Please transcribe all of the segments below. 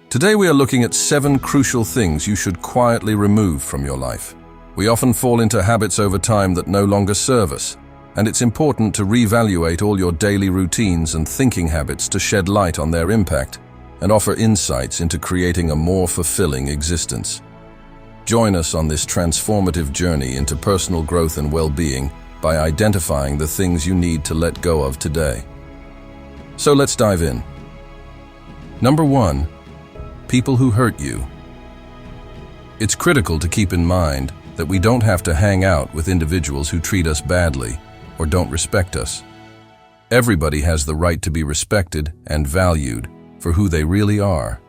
Today we are looking at 7 crucial things you should quietly remove from your life. We often fall into habits over time that no longer serve us, and it's important to reevaluate all your daily routines and thinking habits to shed light on their impact and offer insights into creating a more fulfilling existence. Join us on this transformative journey into personal growth and well-being by identifying the things you need to let go of today. So let's dive in. Number 1. People who hurt you. It's critical to keep in mind that we don't have to hang out with individuals who treat us badly or don't respect us. Everybody has the right to be respected and valued for who they really are.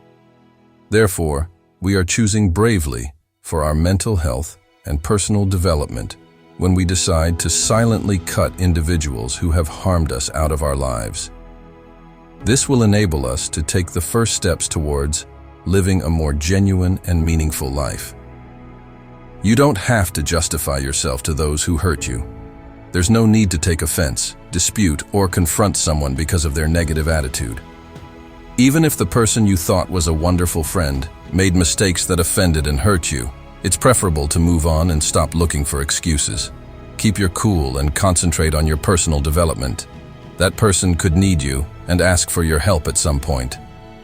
Therefore, we are choosing bravely for our mental health and personal development when we decide to silently cut individuals who have harmed us out of our lives. This will enable us to take the first steps towards living a more genuine and meaningful life. You don't have to justify yourself to those who hurt you. There's no need to take offense, dispute, or confront someone because of their negative attitude. Even if the person you thought was a wonderful friend made mistakes that offended and hurt you, it's preferable to move on and stop looking for excuses. Keep your cool and concentrate on your personal development. That person could need you and ask for your help at some point.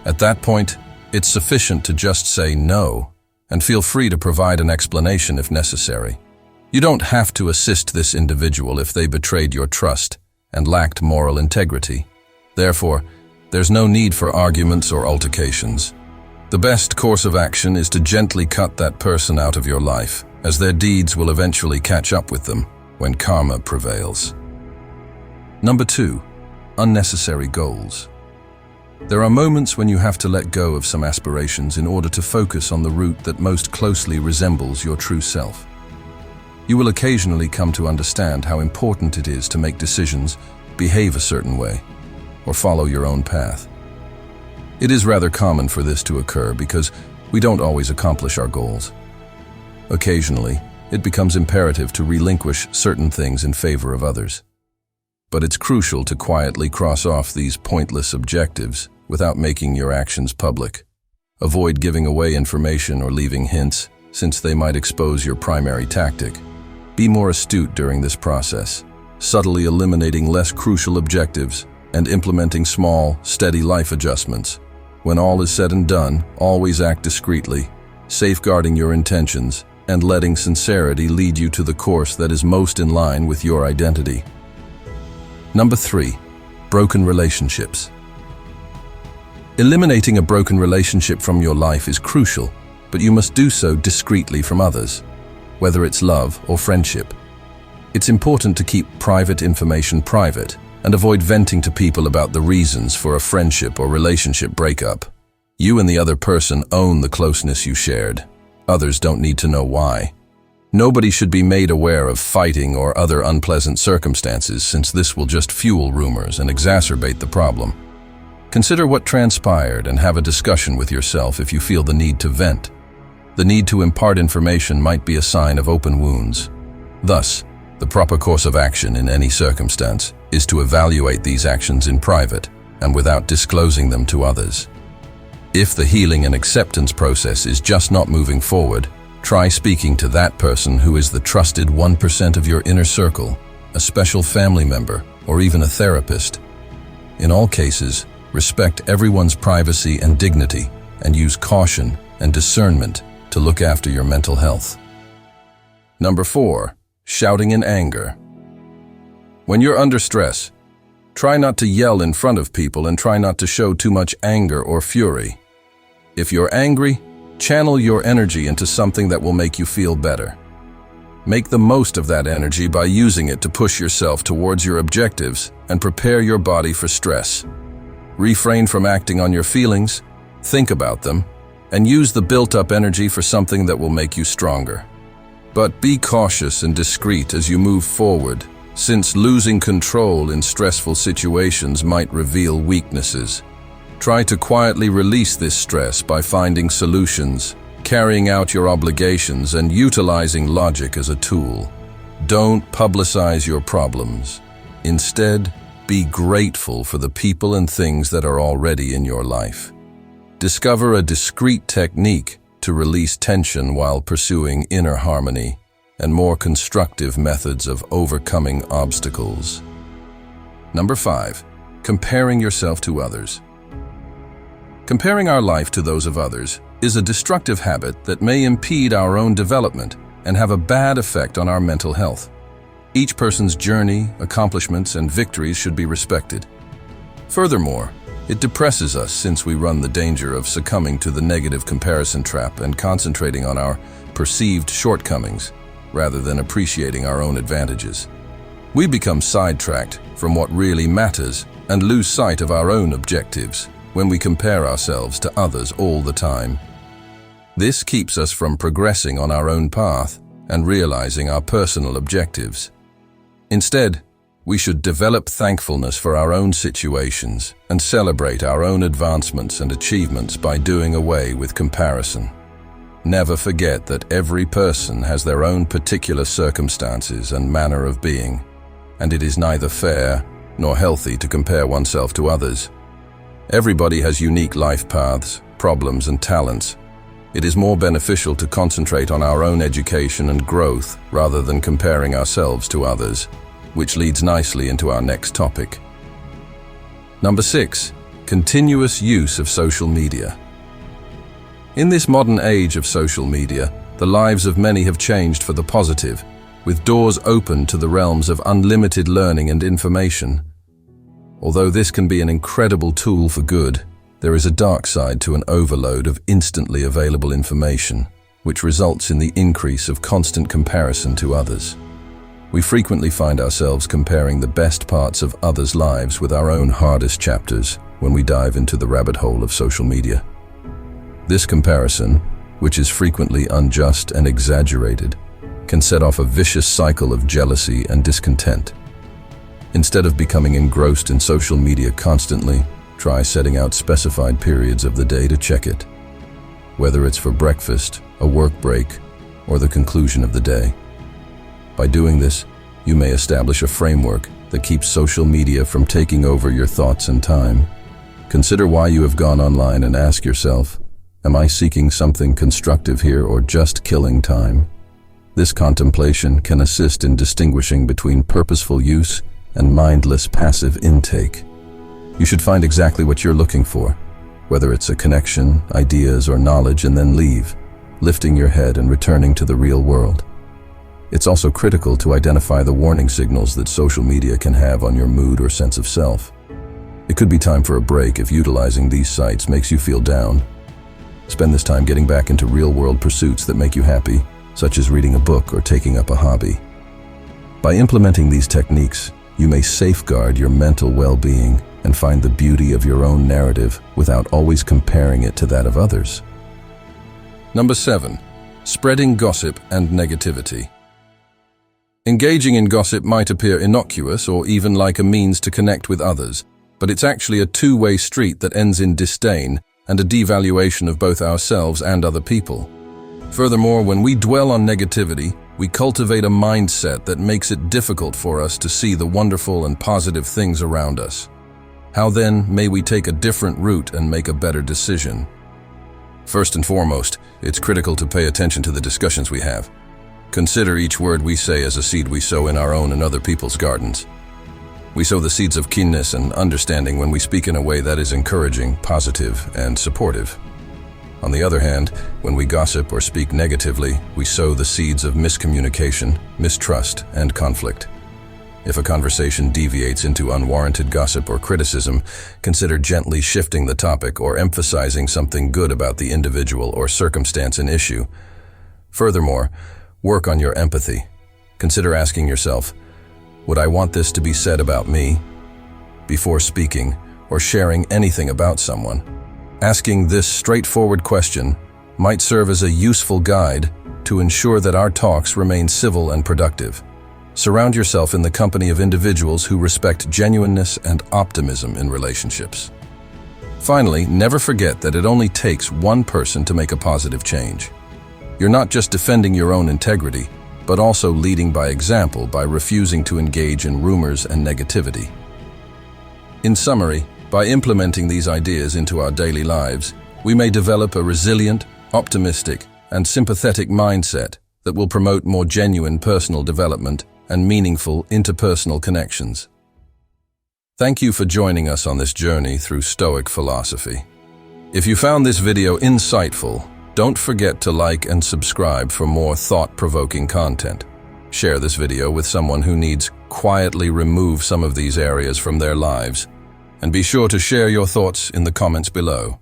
At that point, it's sufficient to just say no and feel free to provide an explanation if necessary. You don't have to assist this individual if they betrayed your trust and lacked moral integrity. Therefore, there's no need for arguments or altercations. The best course of action is to gently cut that person out of your life, as their deeds will eventually catch up with them when karma prevails. Number 2. Unnecessary goals. There are moments when you have to let go of some aspirations in order to focus on the route that most closely resembles your true self. You will occasionally come to understand how important it is to make decisions, behave a certain way, or follow your own path. It is rather common for this to occur because we don't always accomplish our goals. Occasionally, it becomes imperative to relinquish certain things in favor of others. But it's crucial to quietly cross off these pointless objectives without making your actions public. Avoid giving away information or leaving hints, since they might expose your primary tactic. Be more astute during this process, subtly eliminating less crucial objectives and implementing small, steady life adjustments. When all is said and done, always act discreetly, safeguarding your intentions and letting sincerity lead you to the course that is most in line with your identity. Number 3. Broken relationships. Eliminating a broken relationship from your life is crucial, but you must do so discreetly from others, whether it's love or friendship. It's important to keep private information private and avoid venting to people about the reasons for a friendship or relationship breakup. You and the other person own the closeness you shared. Others don't need to know why. Nobody should be made aware of fighting or other unpleasant circumstances, since this will just fuel rumors and exacerbate the problem. Consider what transpired and have a discussion with yourself if you feel the need to vent. The need to impart information might be a sign of open wounds. Thus, the proper course of action in any circumstance is to evaluate these actions in private and without disclosing them to others. If the healing and acceptance process is just not moving forward, try speaking to that person who is the trusted 1% of your inner circle, a special family member, or even a therapist. In all cases, respect everyone's privacy and dignity and use caution and discernment to look after your mental health. Number 4. Shouting in anger. When you're under stress, try not to yell in front of people and try not to show too much anger or fury. If you're angry, channel your energy into something that will make you feel better. Make the most of that energy by using it to push yourself towards your objectives and prepare your body for stress. Refrain from acting on your feelings, think about them, and use the built-up energy for something that will make you stronger. But be cautious and discreet as you move forward, since losing control in stressful situations might reveal weaknesses. Try to quietly release this stress by finding solutions, carrying out your obligations, and utilizing logic as a tool. Don't publicize your problems. Instead, be grateful for the people and things that are already in your life. Discover a discreet technique to release tension while pursuing inner harmony and more constructive methods of overcoming obstacles. Number 5. Comparing yourself to others. Comparing our life to those of others is a destructive habit that may impede our own development and have a bad effect on our mental health. Each person's journey, accomplishments, and victories should be respected. Furthermore, it depresses us since we run the danger of succumbing to the negative comparison trap and concentrating on our perceived shortcomings rather than appreciating our own advantages. We become sidetracked from what really matters and lose sight of our own objectives when we compare ourselves to others all the time. This keeps us from progressing on our own path and realizing our personal objectives. Instead, we should develop thankfulness for our own situations and celebrate our own advancements and achievements by doing away with comparison. Never forget that every person has their own particular circumstances and manner of being, and it is neither fair nor healthy to compare oneself to others. Everybody has unique life paths, problems, and talents. It is more beneficial to concentrate on our own education and growth rather than comparing ourselves to others, which leads nicely into our next topic. Number 6. Continuous use of social media. In this modern age of social media, the lives of many have changed for the positive, with doors open to the realms of unlimited learning and information. Although this can be an incredible tool for good, there is a dark side to an overload of instantly available information, which results in the increase of constant comparison to others. We frequently find ourselves comparing the best parts of others' lives with our own hardest chapters when we dive into the rabbit hole of social media. This comparison, which is frequently unjust and exaggerated, can set off a vicious cycle of jealousy and discontent. Instead of becoming engrossed in social media constantly, try setting out specified periods of the day to check it, whether it's for breakfast, a work break, or the conclusion of the day. By doing this, you may establish a framework that keeps social media from taking over your thoughts and time. Consider why you have gone online and ask yourself, am I seeking something constructive here or just killing time? This contemplation can assist in distinguishing between purposeful use and mindless passive intake. You should find exactly what you're looking for, whether it's a connection, ideas, or knowledge, and then leave, lifting your head and returning to the real world. It's also critical to identify the warning signals that social media can have on your mood or sense of self. It could be time for a break if utilizing these sites makes you feel down. Spend this time getting back into real-world pursuits that make you happy, such as reading a book or taking up a hobby. By implementing these techniques, you may safeguard your mental well-being and find the beauty of your own narrative without always comparing it to that of others. Number 7. Spreading gossip and negativity. Engaging in gossip might appear innocuous or even like a means to connect with others, but it's actually a two-way street that ends in disdain and a devaluation of both ourselves and other people. Furthermore, when we dwell on negativity, we cultivate a mindset that makes it difficult for us to see the wonderful and positive things around us. How then may we take a different route and make a better decision? First and foremost, it's critical to pay attention to the discussions we have. Consider each word we say as a seed we sow in our own and other people's gardens. We sow the seeds of keenness and understanding when we speak in a way that is encouraging, positive, and supportive. On the other hand, when we gossip or speak negatively, we sow the seeds of miscommunication, mistrust, and conflict. If a conversation deviates into unwarranted gossip or criticism, consider gently shifting the topic or emphasizing something good about the individual or circumstance in issue. Furthermore, work on your empathy. Consider asking yourself, would I want this to be said about me? Before speaking or sharing anything about someone, asking this straightforward question might serve as a useful guide to ensure that our talks remain civil and productive. Surround yourself in the company of individuals who respect genuineness and optimism in relationships. Finally, never forget that it only takes one person to make a positive change. You're not just defending your own integrity, but also leading by example by refusing to engage in rumors and negativity. In summary, by implementing these ideas into our daily lives, we may develop a resilient, optimistic, and sympathetic mindset that will promote more genuine personal development and meaningful interpersonal connections. Thank you for joining us on this journey through Stoic philosophy. If you found this video insightful, don't forget to like and subscribe for more thought-provoking content. Share this video with someone who needs quietly remove some of these areas from their lives, and be sure to share your thoughts in the comments below.